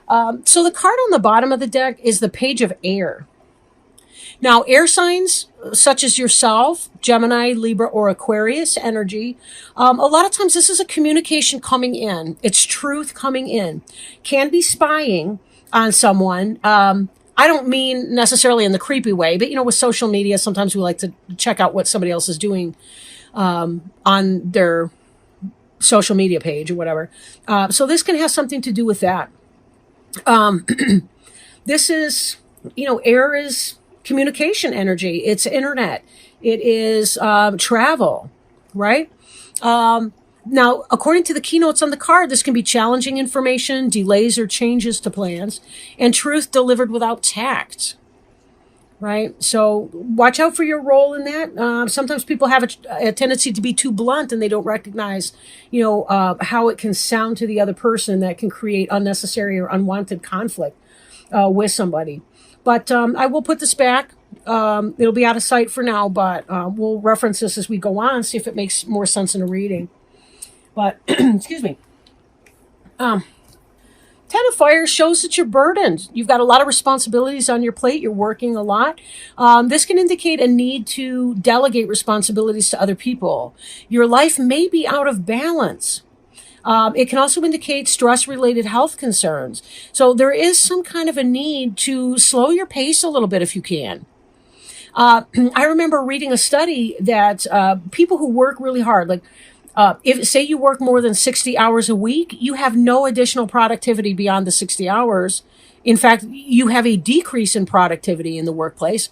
So the card on the bottom of the deck is the Page of Air. Now, air signs such as yourself, Gemini, Libra, or Aquarius energy, a lot of times this is a communication coming in. It's truth coming in. Can be spying on someone. I don't mean necessarily in the creepy way, but with social media, sometimes we like to check out what somebody else is doing on their social media page or whatever. So this can have something to do with that. This is, air is communication energy. It's internet. It is travel, right? Now, according to the keynotes on the card, this can be challenging information, delays or changes to plans, and truth delivered without tact, right? So watch out for your role in that. Sometimes people have a tendency to be too blunt and they don't recognize, how it can sound to the other person that can create unnecessary or unwanted conflict with somebody. But I will put this back. It'll be out of sight for now, but we'll reference this as we go on, see if it makes more sense in a reading. But, excuse me. Ten of Fire shows that you're burdened. You've got a lot of responsibilities on your plate. You're working a lot. This can indicate a need to delegate responsibilities to other people. Your life may be out of balance. It can also indicate stress-related health concerns. So there is some kind of a need to slow your pace a little bit if you can. I remember reading a study that people who work really hard, like if say you work more than 60 hours a week, you have no additional productivity beyond the 60 hours. In fact, you have a decrease in productivity in the workplace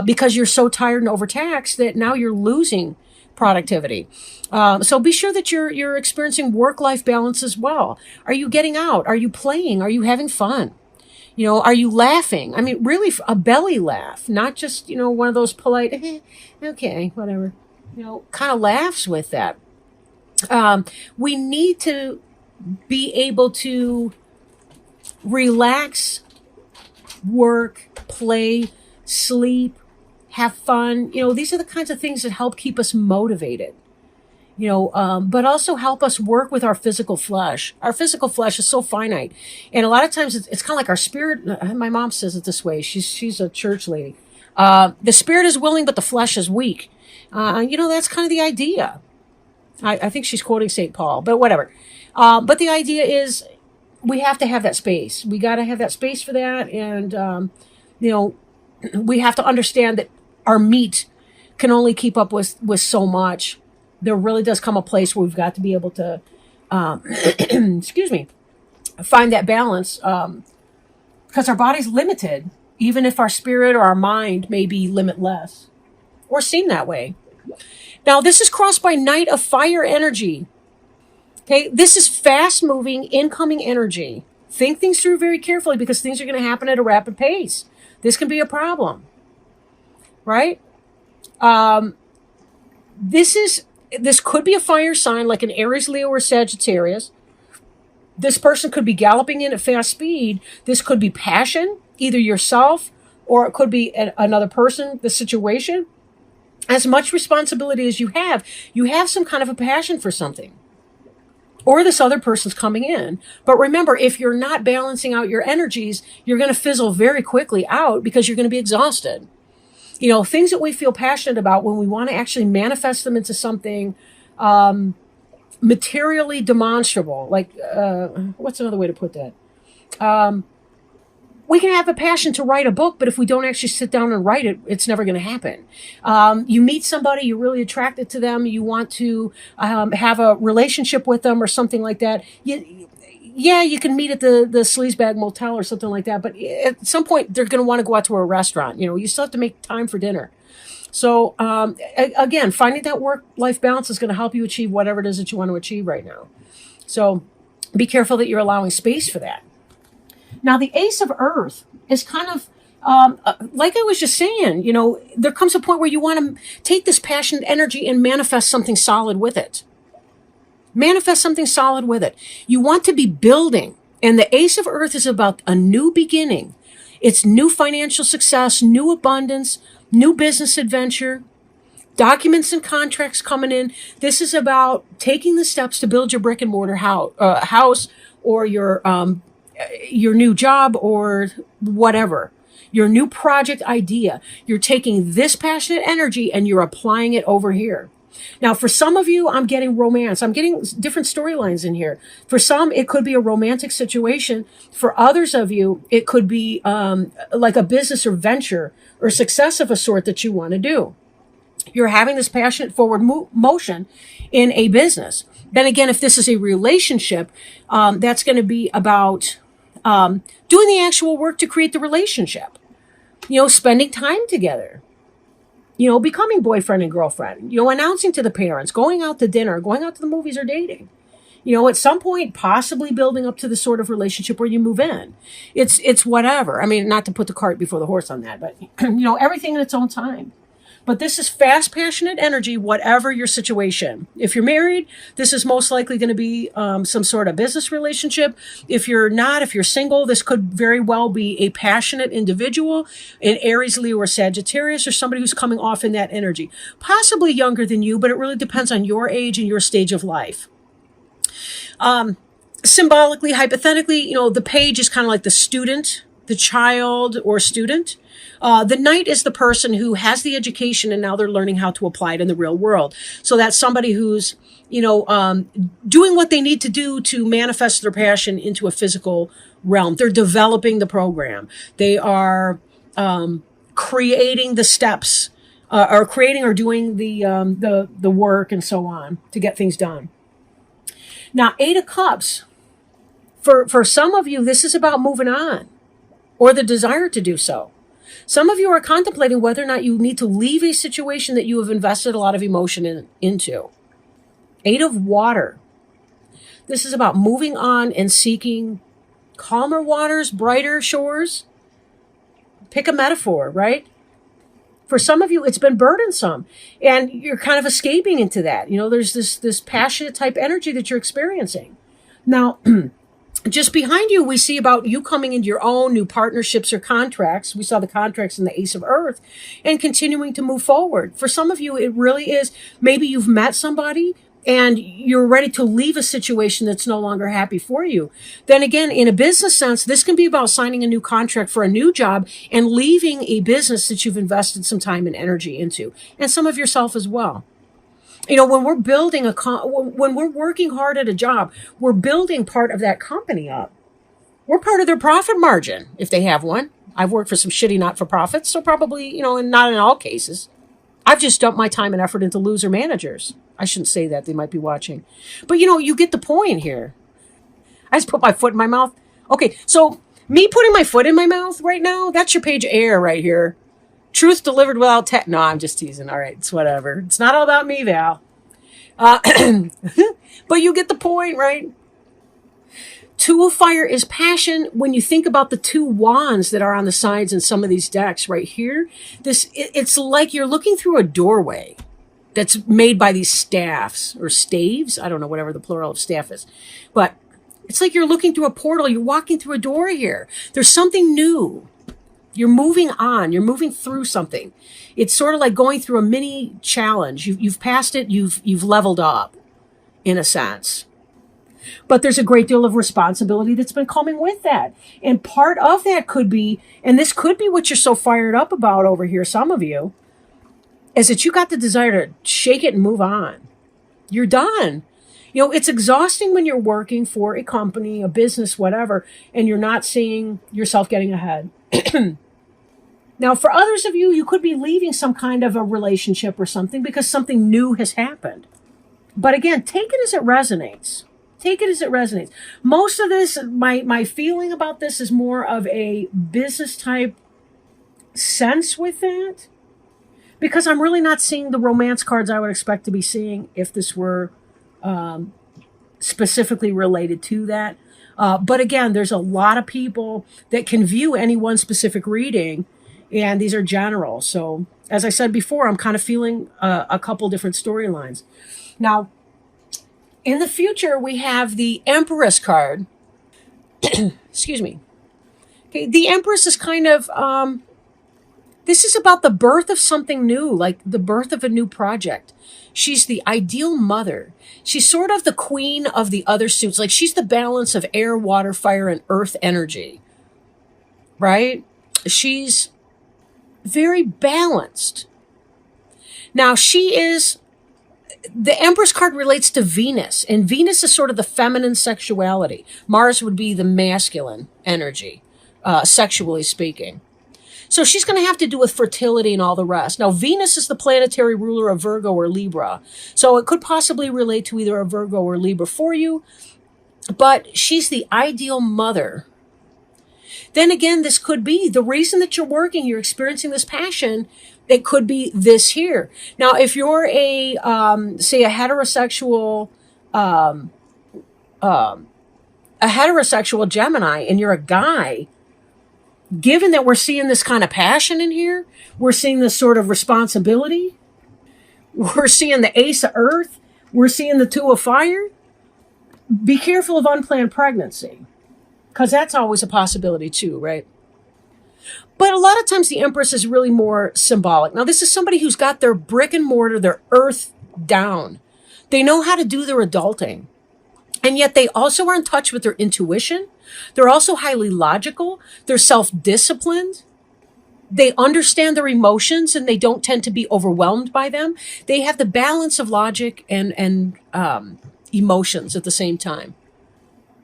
because you're so tired and overtaxed that now you're losing productivity. So be sure that you're experiencing work-life balance as well. Are you getting out? Are you playing? Are you having fun? Are you laughing? I mean, really a belly laugh, not just, one of those polite, okay, whatever, kind of laughs with that. We need to be able to relax, work, play, sleep, have fun. These are the kinds of things that help keep us motivated. But also help us work with our physical flesh. Our physical flesh is so finite. And a lot of times it's kind of like our spirit. My mom says it this way. She's a church lady. The spirit is willing, but the flesh is weak. That's kind of the idea. I think she's quoting St. Paul, but whatever. But the idea is we have to have that space. We got to have that space for that. And, we have to understand that our meat can only keep up with so much. There really does come a place where we've got to be able to, excuse me, find that balance because our body's limited, even if our spirit or our mind may be limitless or seem that way. Now, this is crossed by Knight of Fire energy. Okay, this is fast-moving, incoming energy. Think things through very carefully because things are going to happen at a rapid pace. This can be a problem, right? This could be a fire sign like an Aries, Leo, or Sagittarius. This person could be galloping in at fast speed. This could be passion, either yourself or it could be another person, the situation. As much responsibility as you have some kind of a passion for something. Or this other person's coming in. But remember, if you're not balancing out your energies, you're going to fizzle very quickly out because you're going to be exhausted. Things that we feel passionate about, when we want to actually manifest them into something materially demonstrable, like, what's another way to put that? We can have a passion to write a book, but if we don't actually sit down and write it, it's never going to happen. You meet somebody, you're really attracted to them, you want to have a relationship with them or something like that. You can meet at the Sleazebag Motel or something like that, but at some point they're going to want to go out to a restaurant. You still have to make time for dinner. So again, finding that work-life balance is going to help you achieve whatever it is that you want to achieve right now. So be careful that you're allowing space for that. Now, the Ace of Earth is kind of, like I was just saying, there comes a point where you want to take this passionate energy and manifest something solid with it. Manifest something solid with it. You want to be building. And the Ace of Earth is about a new beginning. It's new financial success, new abundance, new business adventure, documents and contracts coming in. This is about taking the steps to build your brick and mortar house or your your new job or whatever, your new project idea. You're taking this passionate energy and you're applying it over here. Now, for some of you, I'm getting romance. I'm getting different storylines in here. For some, it could be a romantic situation. For others of you, it could be like a business or venture or success of a sort that you want to do. You're having this passionate forward motion in a business. Then again, if this is a relationship, that's going to be about doing the actual work to create the relationship. Spending time together. Becoming boyfriend and girlfriend, announcing to the parents, going out to dinner, going out to the movies, or dating. At some point, possibly building up to the sort of relationship where you move in. It's whatever. I mean, not to put the cart before the horse on that, but, everything in its own time. But this is fast, passionate energy, whatever your situation. If you're married, this is most likely going to be some sort of business relationship. If you're not, if you're single, this could very well be a passionate individual, an Aries, Leo, or Sagittarius, or somebody who's coming off in that energy. Possibly younger than you, but it really depends on your age and your stage of life. Symbolically, hypothetically, the page is kind of like the student, the child or student. The knight is the person who has the education and now they're learning how to apply it in the real world. So that's somebody who's, doing what they need to do to manifest their passion into a physical realm. They're developing the program. They are creating the steps, or creating or doing the work and so on to get things done. Now, 8 of Cups, for some of you, this is about moving on or the desire to do so. Some of you are contemplating whether or not you need to leave a situation that you have invested a lot of emotion into. 8 of Water. This is about moving on and seeking calmer waters, brighter shores. Pick a metaphor, right? For some of you, it's been burdensome and you're kind of escaping into that. There's this passionate type energy that you're experiencing. Now, just behind you, we see about you coming into your own new partnerships or contracts. We saw the contracts in the Ace of Earth and continuing to move forward. For some of you, it really is, maybe you've met somebody and you're ready to leave a situation that's no longer happy for you. Then again, in a business sense, this can be about signing a new contract for a new job and leaving a business that you've invested some time and energy into, and some of yourself as well. When we're building when we're working hard at a job, we're building part of that company up. We're part of their profit margin, if they have one. I've worked for some shitty not-for-profits, so probably, and not in all cases. I've just dumped my time and effort into loser managers. I shouldn't say that. They might be watching. But, you get the point here. I just put my foot in my mouth. Okay, so me putting my foot in my mouth right now, that's your page of air right here. Truth delivered without no, I'm just teasing. All right, it's whatever. It's not all about me, Val. But you get the point, right? 2 of Fire is passion. When you think about the 2 wands that are on the sides in some of these decks right here, it's like you're looking through a doorway that's made by these staffs or staves. I don't know, whatever the plural of staff is. But it's like you're looking through a portal. You're walking through a door here. There's something new. You're moving on. You're moving through something. It's sort of like going through a mini challenge. You've passed it. You've leveled up, in a sense. But there's a great deal of responsibility that's been coming with that. And part of that could be, and this could be what you're so fired up about over here, some of you, is that you got the desire to shake it and move on. You're done. It's exhausting when you're working for a company, a business, whatever, and you're not seeing yourself getting ahead. Now, for others of you, you could be leaving some kind of a relationship or something because something new has happened. But again, take it as it resonates. Take it as it resonates. Most of this, my feeling about this is more of a business type sense with that, because I'm really not seeing the romance cards I would expect to be seeing if this were specifically related to that. But again, there's a lot of people that can view any one specific reading, and these are general. So as I said before, I'm kind of feeling a couple different storylines. Now, in the future, we have the Empress card. Excuse me. Okay, the Empress is kind of This is about the birth of something new, like the birth of a new project. She's the ideal mother. She's sort of the queen of the other suits. Like she's the balance of air, water, fire, and earth energy, right? She's very balanced. Now, she is, the Empress card relates to Venus, and Venus is sort of the feminine sexuality. Mars would be the masculine energy, sexually speaking. So she's going to have to do with fertility and all the rest. Now, Venus is the planetary ruler of Virgo or Libra. So it could possibly relate to either a Virgo or Libra for you, but she's the ideal mother. Then again, this could be the reason that you're working, you're experiencing this passion. It could be this here. Now, if you're say a heterosexual, Gemini and you're a guy, given that we're seeing this kind of passion in here, we're seeing this sort of responsibility, we're seeing the Ace of Earth, we're seeing the Two of Fire, be careful of unplanned pregnancy, because that's always a possibility too, right? But a lot of times the Empress is really more symbolic. Now, this is somebody who's got their brick and mortar, their earth down. They know how to do their adulting. And yet they also are in touch with their intuition. They're also highly logical. They're self-disciplined. They understand their emotions and they don't tend to be overwhelmed by them. They have the balance of logic and emotions at the same time.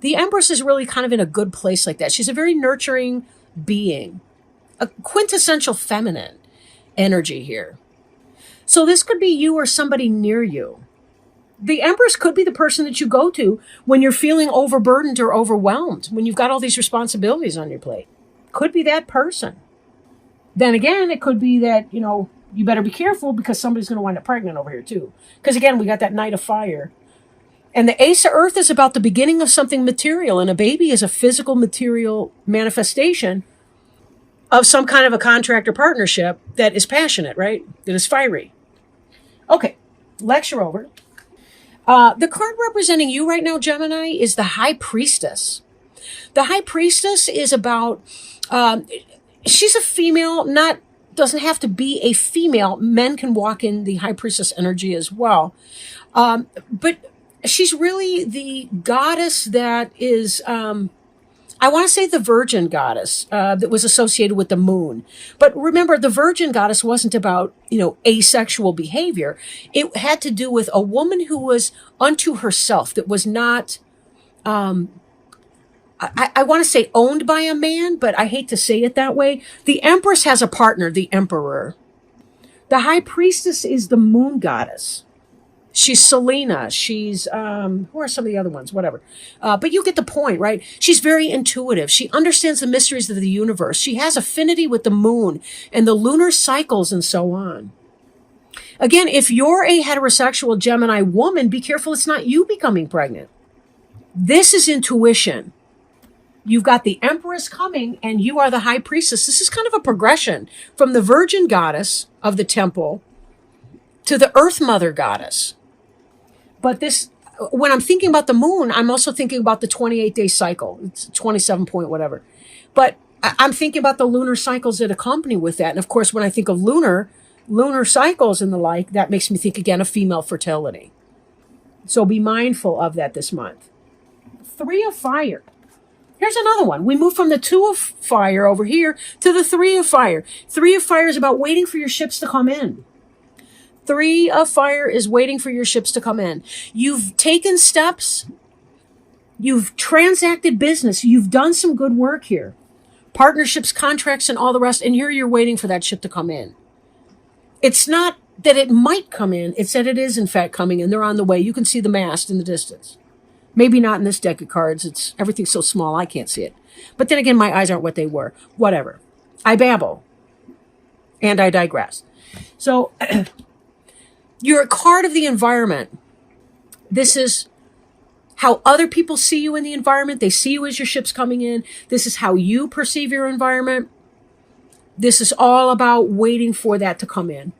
The Empress is really kind of in a good place like that. She's a very nurturing being, a quintessential feminine energy here. So this could be you or somebody near you. The Empress could be the person that you go to when you're feeling overburdened or overwhelmed, when you've got all these responsibilities on your plate. Could be that person. Then again, it could be that, you better be careful because somebody's going to wind up pregnant over here too. Because again, we got that Knight of Fire. And the Ace of Earth is about the beginning of something material, and a baby is a physical material manifestation of some kind of a contract or partnership that is passionate, right? That is fiery. Okay, lecture over. The card representing you right now, Gemini, is the High Priestess. The High Priestess is about, she's a female, doesn't have to be a female. Men can walk in the High Priestess energy as well. But she's really the goddess that is, I want to say the virgin goddess that was associated with the moon. But remember, the virgin goddess wasn't about, asexual behavior. It had to do with a woman who was unto herself, that was not, I want to say owned by a man, but I hate to say it that way. The Empress has a partner, the Emperor. The High Priestess is the moon goddess. She's Selena. She's, who are some of the other ones? Whatever. But you get the point, right? She's very intuitive. She understands the mysteries of the universe. She has affinity with the moon and the lunar cycles and so on. Again, if you're a heterosexual Gemini woman, be careful it's not you becoming pregnant. This is intuition. You've got the Empress coming and you are the High Priestess. This is kind of a progression from the virgin goddess of the temple to the Earth Mother goddess. But this, when I'm thinking about the moon, I'm also thinking about the 28-day cycle. It's 27 point whatever. But I'm thinking about the lunar cycles that accompany with that. And of course, when I think of lunar cycles and the like, that makes me think again of female fertility. So be mindful of that this month. 3 of Fire. Here's another one. We move from the 2 of Fire over here to the 3 of Fire. 3 of Fire is about waiting for your ships to come in. 3 of Fire is waiting for your ships to come in. You've taken steps. You've transacted business. You've done some good work here. Partnerships, contracts, and all the rest. And here you're waiting for that ship to come in. It's not that it might come in. It's that it is, in fact, coming in. They're on the way. You can see the mast in the distance. Maybe not in this deck of cards. Everything's so small, I can't see it. But then again, my eyes aren't what they were. Whatever. I babble. And I digress. So... You're a card of the environment. This is how other people see you in the environment. They see you as your ship's coming in. This is how you perceive your environment. This is all about waiting for that to come in.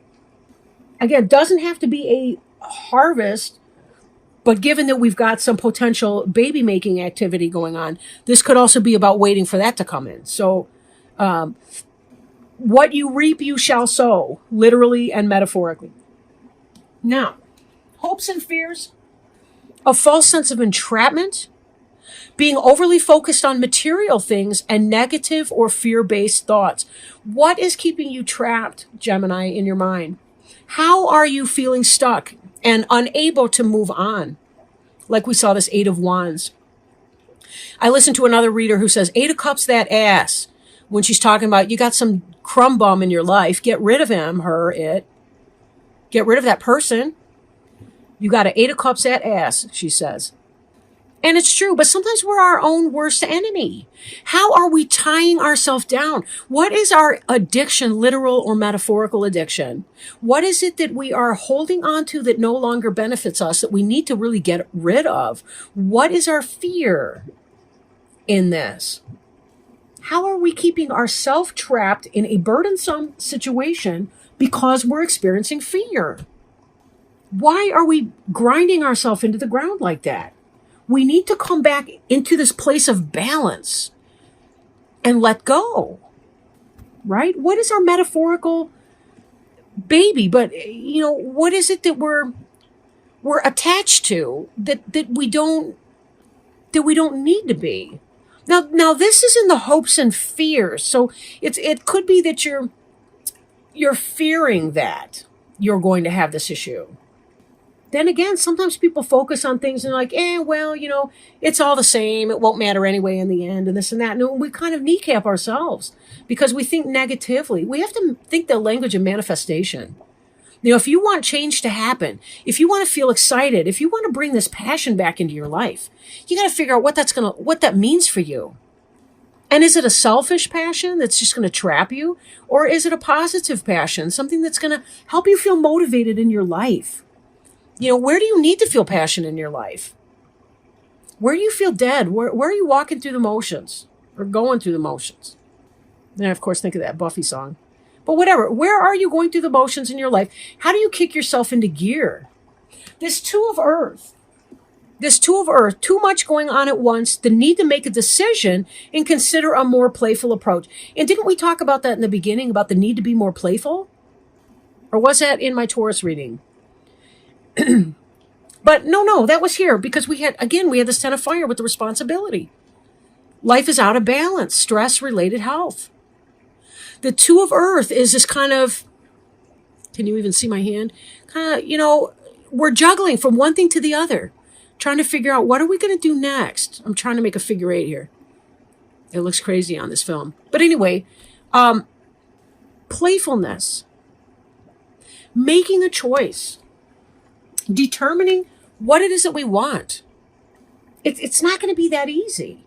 Again, doesn't have to be a harvest, but given that we've got some potential baby making activity going on, this could also be about waiting for that to come in. So, What you reap, you shall sow, literally and metaphorically. Now, hopes and fears, a false sense of entrapment, being overly focused on material things, and negative or fear-based thoughts. What is keeping you trapped, Gemini, in your mind? How are you feeling stuck and unable to move on? Like we saw this Eight of Wands. I listened to another reader who says, Eight of Cups, that ass. When she's talking about, you got some crumb bum in your life, get rid of him, her, it. Get rid of that person. You got an Eight of Cups, that ass, she says. And it's true, but sometimes we're our own worst enemy. How are we tying ourselves down? What is our addiction, literal or metaphorical addiction? What is it that we are holding on to that no longer benefits us, that we need to really get rid of? What is our fear in this? How are we keeping ourselves trapped in a burdensome situation because we're experiencing fear? Why are we grinding ourselves into the ground like that? We need to come back into this place of balance and let go, right? What is our metaphorical baby? But, what is it that we're attached to that we don't need to be? Now this is in the hopes and fears. So it could be that you're fearing that you're going to have this issue. Then again, sometimes people focus on things and like, it's all the same. It won't matter anyway in the end, and this and that. And we kind of kneecap ourselves because we think negatively. We have to think the language of manifestation. If you want change to happen, if you want to feel excited, if you want to bring this passion back into your life, you got to figure out what that means for you. And is it a selfish passion that's just going to trap you? Or is it a positive passion, something that's going to help you feel motivated in your life? Where do you need to feel passion in your life? Where do you feel dead? Where are you walking through the motions or going through the motions? And I, of course, think of that Buffy song. But whatever, where are you going through the motions in your life? How do you kick yourself into gear? This Two of Earth, too much going on at once, the need to make a decision and consider a more playful approach. And didn't we talk about that in the beginning, about the need to be more playful? Or was that in my Taurus reading? But no, that was here because we had this Ten of Fire with the responsibility. Life is out of balance, stress-related health. The Two of Earth is this kind of, can you even see my hand? We're juggling from one thing to the other, trying to figure out what are we going to do next. I'm trying to make a figure eight here. It looks crazy on this film. But anyway, playfulness, making a choice, determining what it is that we want. It's not going to be that easy.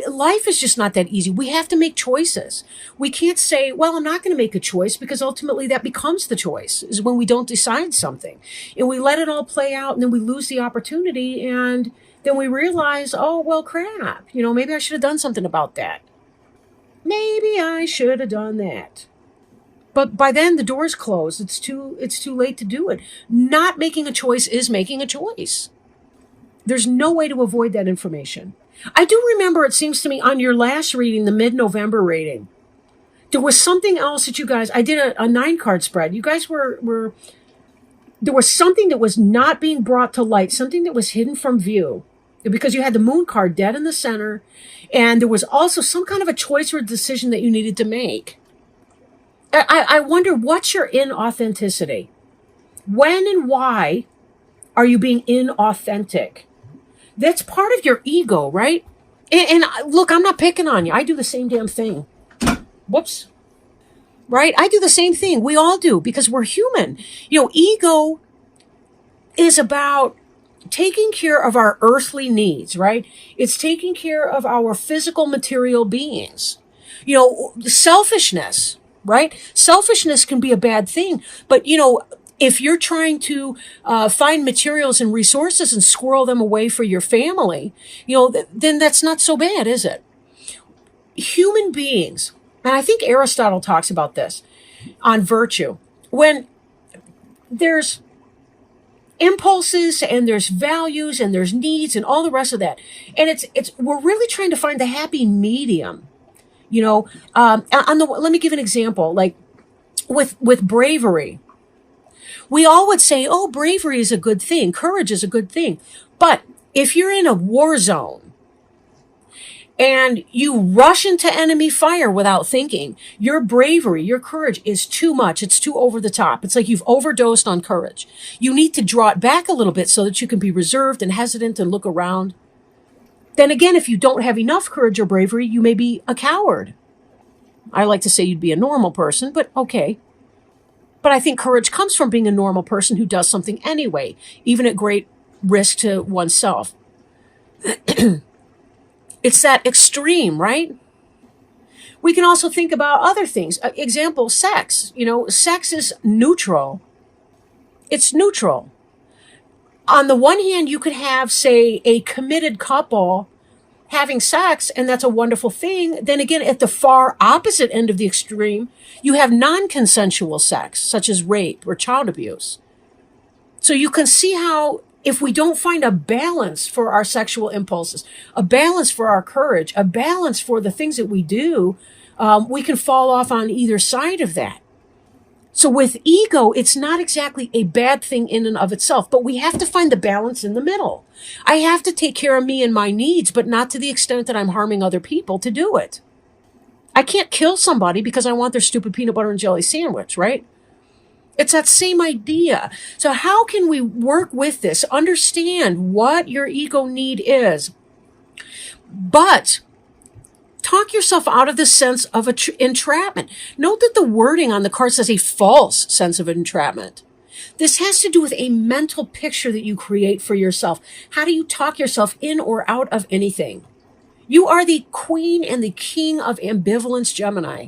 Life is just not that easy. We have to make choices. We can't say, well, I'm not going to make a choice, because ultimately that becomes the choice, is when we don't decide something and we let it all play out, and then we lose the opportunity, and then we realize, oh, well, crap, maybe I should have done something about that. Maybe I should have done that. But by then the door's closed. It's too late to do it. Not making a choice is making a choice. There's no way to avoid that information. I do remember, it seems to me, on your last reading, the mid-November reading, there was something else that you guys, I did a 9-card spread. You guys were, there was something that was not being brought to light, something that was hidden from view, because you had the Moon card dead in the center, and there was also some kind of a choice or decision that you needed to make. I wonder, what's your inauthenticity? When and why are you being inauthentic? That's part of your ego, right? And look, I'm not picking on you. I do the same damn thing. Whoops. Right? I do the same thing. We all do, because we're human. Ego is about taking care of our earthly needs, right? It's taking care of our physical material beings. Selfishness, right? Selfishness can be a bad thing, but if you're trying to find materials and resources and squirrel them away for your family, then that's not so bad, is it? Human beings, and I think Aristotle talks about this on virtue, when there's impulses and there's values and there's needs and all the rest of that, and we're really trying to find the happy medium You know, let me give an example. Like with bravery, we all would say, "Oh, bravery is a good thing. Courage is a good thing." But if you're in a war zone and you rush into enemy fire without thinking, your bravery, your courage is too much. It's too over the top. It's like you've overdosed on courage. You need to draw it back a little bit so that you can be reserved and hesitant and look around. Then again, if you don't have enough courage or bravery, you may be a coward. I like to say you'd be a normal person, but okay. But I think courage comes from being a normal person who does something anyway, even at great risk to oneself. It's that extreme, right? We can also think about other things. Example, sex. You know, sex is neutral. It's neutral. On the one hand, you could have, say, a committed couple having sex, and that's a wonderful thing. Then again, at the far opposite end of the extreme, you have non-consensual sex, such as rape or child abuse. So you can see how if we don't find a balance for our sexual impulses, a balance for our courage, a balance for the things that we do, we can fall off on either side of that. So with ego, it's not exactly a bad thing in and of itself, but we have to find the balance in the middle. I have to take care of me and my needs, but not to the extent that I'm harming other people to do it. I can't kill somebody because I want their stupid peanut butter and jelly sandwich, right? It's that same idea. So how can we work with this? Understand what your ego need is, but talk yourself out of the sense of entrapment. Note that the wording on the card says a false sense of entrapment. This has to do with a mental picture that you create for yourself. How do you talk yourself in or out of anything? You are the queen and the king of ambivalence, Gemini.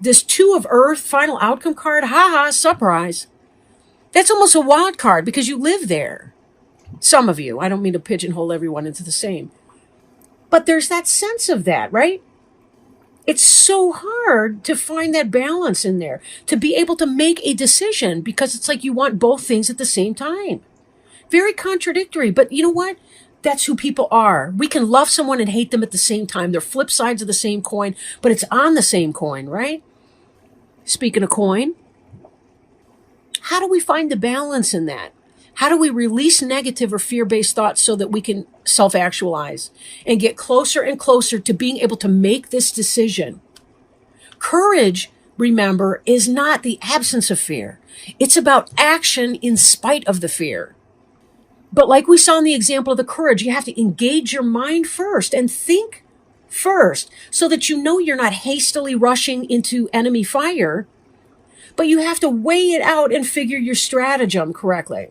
This Two of Earth final outcome card, haha, surprise. That's almost a wild card because you live there. Some of you. I don't mean to pigeonhole everyone into the same. But there's that sense of that, right? It's so hard to find that balance in there, to be able to make a decision because it's like you want both things at the same time. Very contradictory, but you know what? That's who people are. We can love someone and hate them at the same time. They're flip sides of the same coin, but it's on the same coin, right? Speaking of coin, how do we find the balance in that? How do we release negative or fear-based thoughts so that we can self-actualize and get closer and closer to being able to make this decision? Courage, remember, is not the absence of fear. It's about action in spite of the fear. But like we saw in the example of the courage, you have to engage your mind first and think first so that you know you're not hastily rushing into enemy fire, but you have to weigh it out and figure your stratagem correctly.